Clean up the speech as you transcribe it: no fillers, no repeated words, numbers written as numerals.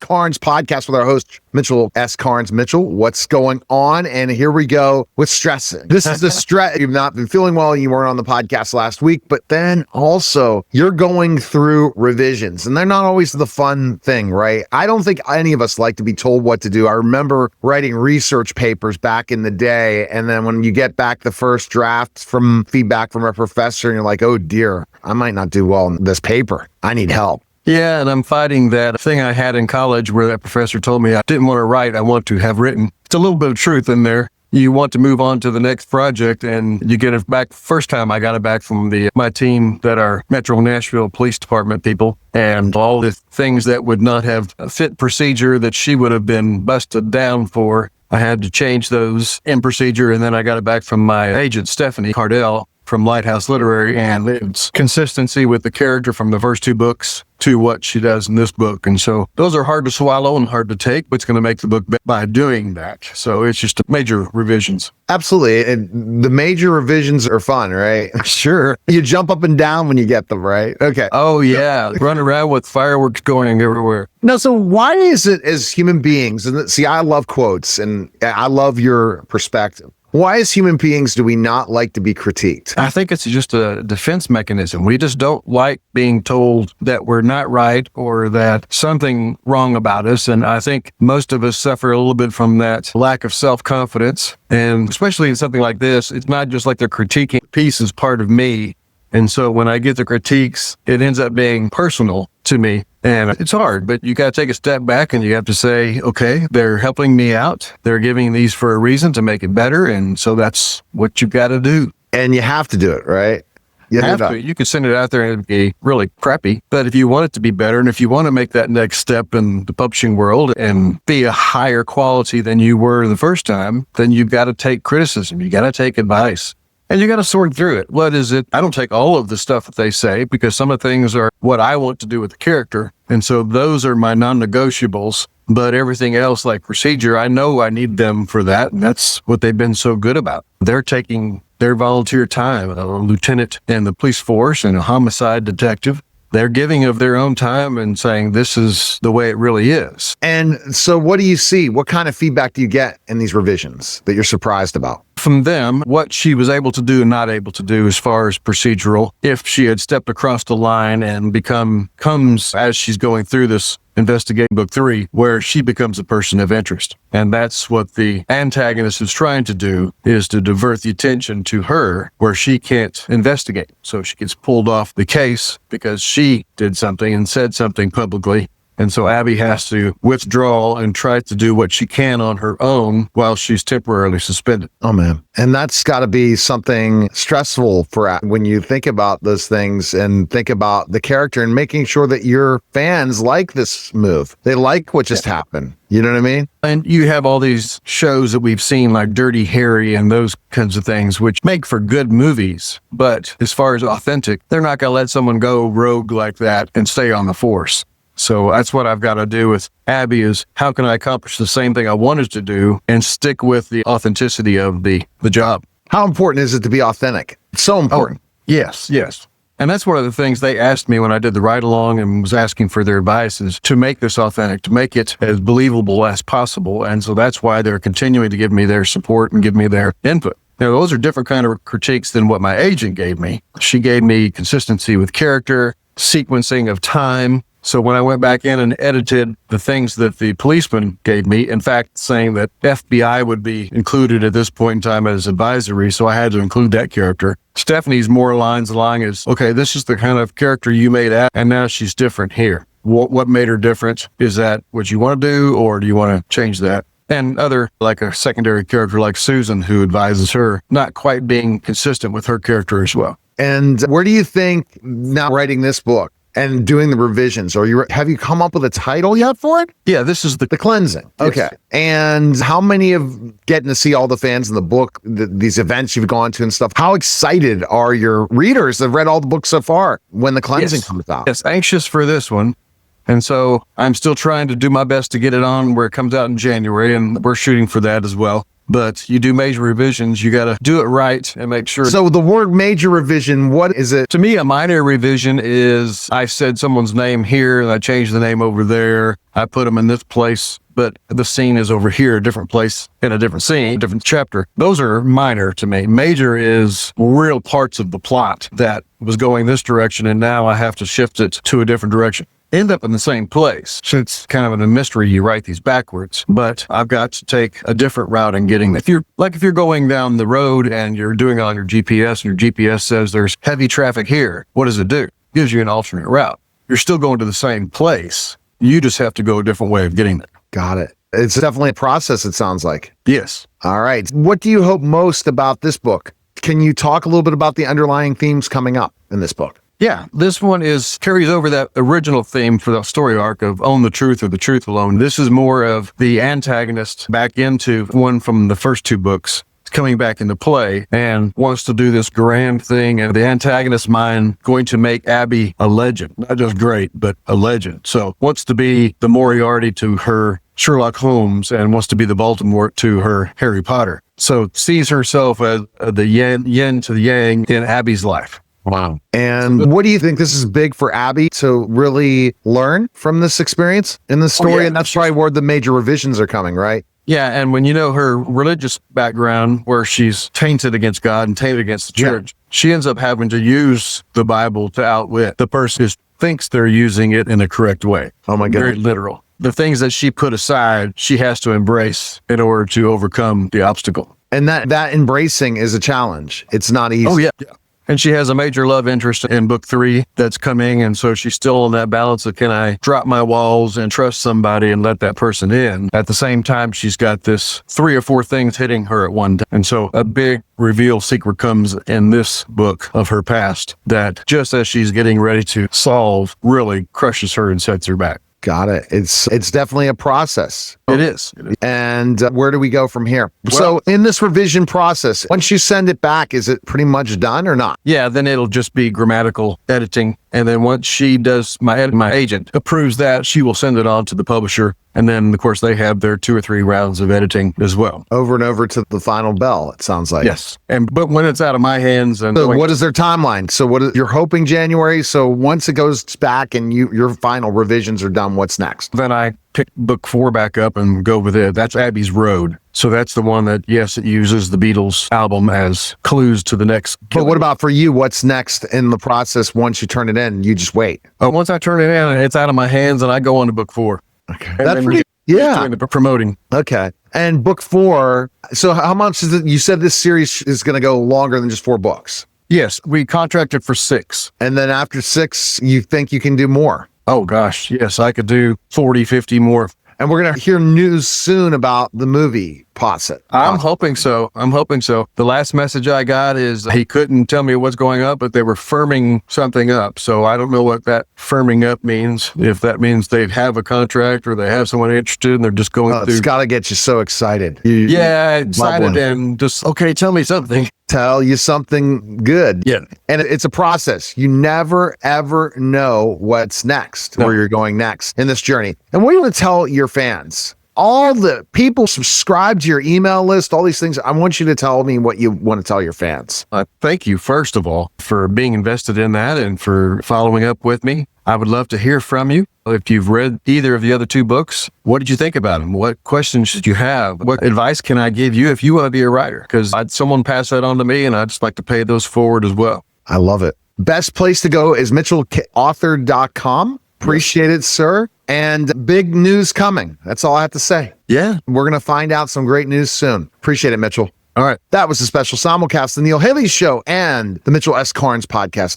Karnes Podcast with our host, Mitchell S. Karnes. Mitchell, what's going on? And here we go with stressing. This is the stress. You've not been feeling well. You weren't on the podcast last week, but then also you're going through revisions, and they're not always the fun thing, right? I don't think any of us like to be told what to do. I remember writing research papers back in the day, and then when you get back the first draft from feedback from a professor, and you're like, oh dear, I might not do well in this paper. I need help. Yeah, and I'm fighting that thing I had in college where that professor told me I didn't want to write, I want to have written. It's a little bit of truth in there. You want to move on to the next project, and you get it back. First time I got it back from my team that are Metro Nashville Police Department people, and all the things that would not have a fit procedure that she would have been busted down for. I had to change those in procedure, and then I got it back from my agent, Stephanie Cardel, from Lighthouse Literary, and it's consistency with the character from the first two books to what she does in this book. And so those are hard to swallow and hard to take, but it's going to make the book by doing that. So it's just major revisions. Absolutely. And the major revisions are fun, right? Sure. You jump up and down when you get them, right? Okay. Oh, yeah. Run around with fireworks going everywhere. No, so why is it as human beings, and see, I love quotes and I love your perspective. Why as human beings do we not like to be critiqued? I think it's just a defense mechanism. We just don't like being told that we're not right or that something wrong about us. And I think most of us suffer a little bit from that lack of self-confidence. And especially in something like this, it's not just like they're critiquing. Peace is part of me. And so when I get the critiques, it ends up being personal to me. And it's hard, but you got to take a step back and you have to say, okay, they're helping me out. They're giving these for a reason to make it better. And so that's what you got to do. And you have to do it, right? You have to. You could send it out there and it'd be really crappy. But if you want it to be better, and if you want to make that next step in the publishing world and be a higher quality than you were the first time, then you've got to take criticism. You got to take advice. And you got to sort through it. What is it? I don't take all of the stuff that they say because some of the things are what I want to do with the character. And so those are my non-negotiables. But everything else like procedure, I know I need them for that. And that's what they've been so good about. They're taking their volunteer time, a lieutenant in the police force and a homicide detective. They're giving of their own time and saying, this is the way it really is. And so what do you see? What kind of feedback do you get in these revisions that you're surprised about? From them, what she was able to do and not able to do as far as procedural, if she had stepped across the line and comes as she's going through this investigating book 3, where she becomes a person of interest. And that's what the antagonist is trying to do, is to divert the attention to her where she can't investigate. So she gets pulled off the case because she did something and said something publicly. And so Abby has to withdraw and try to do what she can on her own while she's temporarily suspended. Oh, man. And that's got to be something stressful for when you think about those things and think about the character and making sure that your fans like this move. They like what just happened. You know what I mean? And you have all these shows that we've seen like Dirty Harry and those kinds of things, which make for good movies. But as far as authentic, they're not going to let someone go rogue like that and stay on the force. So that's what I've got to do with Abby is how can I accomplish the same thing I wanted to do and stick with the authenticity of the job. How important is it to be authentic? It's so important. Oh, yes. And that's one of the things they asked me when I did the ride along and was asking for their advice is to make this authentic, to make it as believable as possible. And so that's why they're continuing to give me their support and give me their input. Now, those are different kind of critiques than what my agent gave me. She gave me consistency with character, sequencing of time. So when I went back in and edited the things that the policeman gave me, in fact, saying that FBI would be included at this point in time as advisory, so I had to include that character. Stephanie's more lines along is, okay, this is the kind of character you made at, and now she's different here. What made her different? Is that what you want to do, or do you want to change that? And other, like a secondary character like Susan, who advises her, not quite being consistent with her character as well. And where do you think, now writing this book, and doing the revisions, have you come up with a title yet for it? Yeah, this is the cleansing. Yes. Okay. And how many of getting to see all the fans in the book, these events you've gone to and stuff, how excited are your readers that have read all the books so far when the cleansing comes out? Yes, anxious for this one. And so I'm still trying to do my best to get it on where it comes out in January, and we're shooting for that as well. but you do major revisions, you got to do it right and make sure. So the word major revision, what is it? To me, a minor revision is I said someone's name here and I changed the name over there. I put them in this place, but the scene is over here, a different place in a different scene, a different chapter. Those are minor to me. Major is real parts of the plot that was going this direction, and now I have to shift it to a different direction. End up in the same place. So it's kind of a mystery. You write these backwards, but I've got to take a different route in getting there. If you're going down the road and you're doing it on your GPS and your GPS says there's heavy traffic here, what does it do? It gives you an alternate route. You're still going to the same place. You just have to go a different way of getting there. Got it. It's definitely a process, it sounds like. Yes. All right. What do you hope most about this book? Can you talk a little bit about the underlying themes coming up in this book? Yeah, this one carries over that original theme for the story arc of own the truth or the truth alone. This is more of the antagonist back into one from the first two books. Coming back into play and wants to do this grand thing, and the antagonist mind going to make Abbey a legend, not just great, but a legend. So wants to be the Moriarty to her Sherlock Holmes and wants to be the Voldemort to her Harry Potter. So sees herself as the yin to the yang in Abbey's life. Wow. And what do you think this is big for Abbey to really learn from this experience in the story? And that's probably where the major revisions are coming, right? Yeah, and when you know her religious background, where she's tainted against God and tainted against the church, she ends up having to use the Bible to outwit the person who thinks they're using it in a correct way. Oh my goodness. Very literal. The things that she put aside, she has to embrace in order to overcome the obstacle. And that embracing is a challenge. It's not easy. Oh, yeah. And she has a major love interest in book 3 that's coming. And so she's still in that balance of, can I drop my walls and trust somebody and let that person in? At the same time, she's got this 3 or 4 things hitting her at one time. And so a big reveal secret comes in this book of her past that just as she's getting ready to solve, really crushes her and sets her back. Got it. It's definitely a process. It is. And where do we go from here? So in this revision process, once you send it back, is it pretty much done or not? Yeah, then it'll just be grammatical editing. And then once she does, my agent approves that, she will send it on to the publisher. And then, of course, they have their 2 or 3 rounds of editing as well. Over and over to the final bell, it sounds like. Yes. But when it's out of my hands. And so what is their timeline? So you're hoping January. So once it goes back and your final revisions are done, what's next? Then I pick book 4 back up and go with it. That's Abbey's Road. So that's the one that, yes, it uses the Beatles album as clues to the next. But what about for you? What's next in the process once you turn it in? You just wait. Once I turn it in, it's out of my hands and I go on to book 4. Okay. That's pretty, doing the promoting. Okay. And book 4, so how much is it? You said this series is going to go longer than just 4 books. Yes, we contracted for 6. And then after 6, you think you can do more? Oh, gosh. Yes, I could do 40, 50 more. And we're going to hear news soon about the movie Posset. I'm hoping so. The last message I got is he couldn't tell me what's going up, but they were firming something up. So I don't know what that firming up means. If that means they have a contract or they have someone interested and they're just going through. It's got to get you so excited. Excited and just, okay, tell me something. Tell you something good. Yeah. And it's a process. You never, ever know what's next, where you're going next in this journey. And what do you want to tell your fans? All the people subscribe to your email list, all these things. I want you to tell me what you want to tell your fans. Thank you, first of all, for being invested in that and for following up with me. I would love to hear from you. If you've read either of the other 2 books, what did you think about them? What questions should you have? What advice can I give you if you want to be a writer? Because someone passed that on to me and I'd just like to pay those forward as well. I love it. Best place to go is mitchellauthor.com. Appreciate it, sir. And big news coming. That's all I have to say. Yeah. We're going to find out some great news soon. Appreciate it, Mitchell. All right. That was a special simulcast, the Neil Haley Show and the Mitchell S. Karnes Podcast, guys.